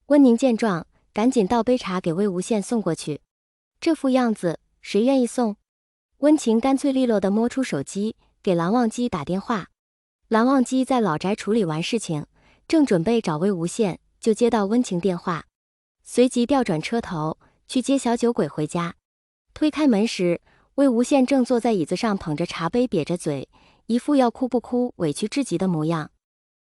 温宁见状，赶紧倒杯茶给魏无羡送过去。这副样子，谁愿意送？温情干脆利落地摸出手机，给蓝忘机打电话。蓝忘机在老宅处理完事情，正准备找魏无羡，就接到温情电话，随即调转车头去接小酒鬼回家。推开门时，魏无羡正坐在椅子上捧着茶杯，瘪着嘴，一副要哭不哭、委屈至极的模样。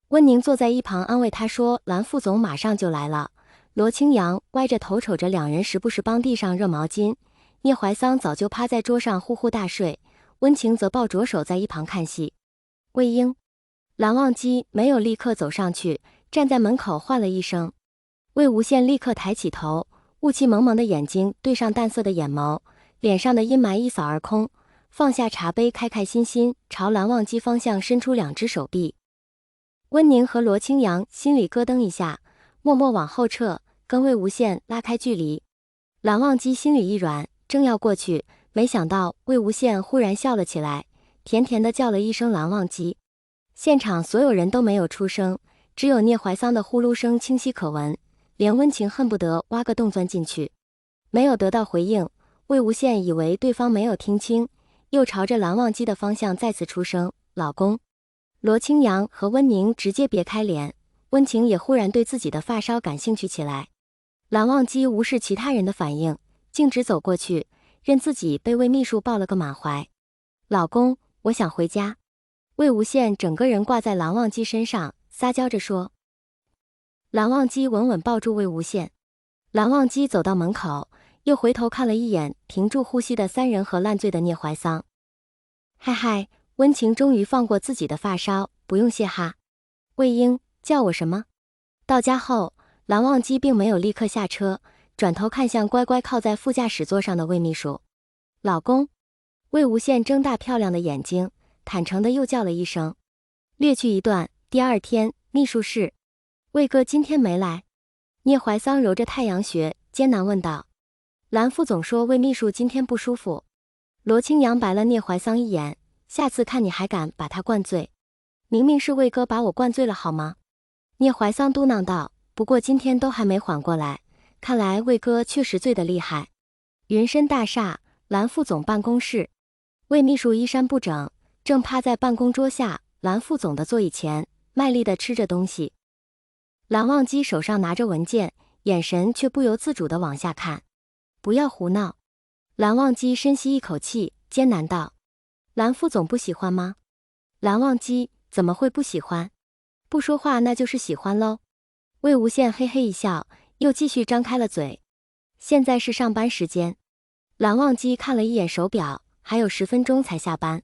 温宁坐在一旁安慰他说：“蓝副总马上就来了。”罗清扬歪着头瞅着两人，时不时帮地上热毛巾。聂怀桑早就趴在桌上呼呼大睡，温情则抱着手在一旁看戏。魏婴，蓝忘机没有立刻走上去，站在门口唤了一声。魏无羡立刻抬起头，雾气蒙蒙的眼睛对上淡色的眼眸，脸上的阴霾一扫而空，放下茶杯，开开心心朝蓝忘机方向伸出两只手臂。温宁和罗清扬心里咯噔一下，默默往后撤，跟魏无羡拉开距离。蓝忘机心里一软，正要过去，没想到魏无羡忽然笑了起来，甜甜的叫了一声蓝忘机。现场所有人都没有出声，只有聂怀桑的呼噜声清晰可闻，连温情恨不得挖个洞钻进去。没有得到回应，魏无羡以为对方没有听清，又朝着蓝忘机的方向再次出声：“老公。”罗清扬和温宁直接别开脸，温情也忽然对自己的发梢感兴趣起来。蓝忘机无视其他人的反应，径直走过去，任自己被魏秘书抱了个满怀。“老公，我想回家。”魏无羡整个人挂在蓝忘机身上，撒娇着说。蓝忘机稳稳抱住魏无羡。蓝忘机走到门口，又回头看了一眼停住呼吸的三人和烂醉的聂怀桑。嗨嗨，温情终于放过自己的发梢，不用谢哈。魏婴，叫我什么？到家后，蓝忘机并没有立刻下车，转头看向乖乖靠在副驾驶座上的魏秘书。老公。魏无羡睁大漂亮的眼睛，坦诚的又叫了一声。略去一段，第二天，秘书室。魏哥今天没来。聂怀桑揉着太阳穴，艰难问道。蓝副总说魏秘书今天不舒服。罗清扬白了聂怀桑一眼，下次看你还敢把他灌醉。明明是魏哥把我灌醉了好吗？聂怀桑嘟囔道，不过今天都还没缓过来，看来魏哥确实醉得厉害。云深大厦，蓝副总办公室。魏秘书衣衫不整，正趴在办公桌下蓝副总的座椅前，卖力地吃着东西。蓝忘机手上拿着文件，眼神却不由自主地往下看。不要胡闹。蓝忘机深吸一口气，艰难道。蓝副总不喜欢吗？蓝忘机怎么会不喜欢？不说话那就是喜欢喽。魏无羡嘿嘿一笑，又继续张开了嘴。现在是上班时间。蓝忘机看了一眼手表，还有10分钟才下班。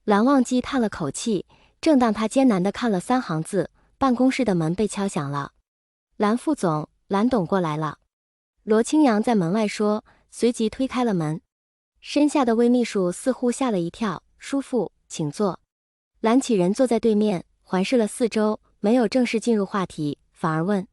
蓝忘机叹了口气，正当他艰难地看了3行字，办公室的门被敲响了。蓝副总，蓝董过来了。罗清扬在门外说，随即推开了门。身下的魏秘书似乎吓了一跳，叔父，请坐。蓝启仁坐在对面，环视了四周，没有正式进入话题，反而问，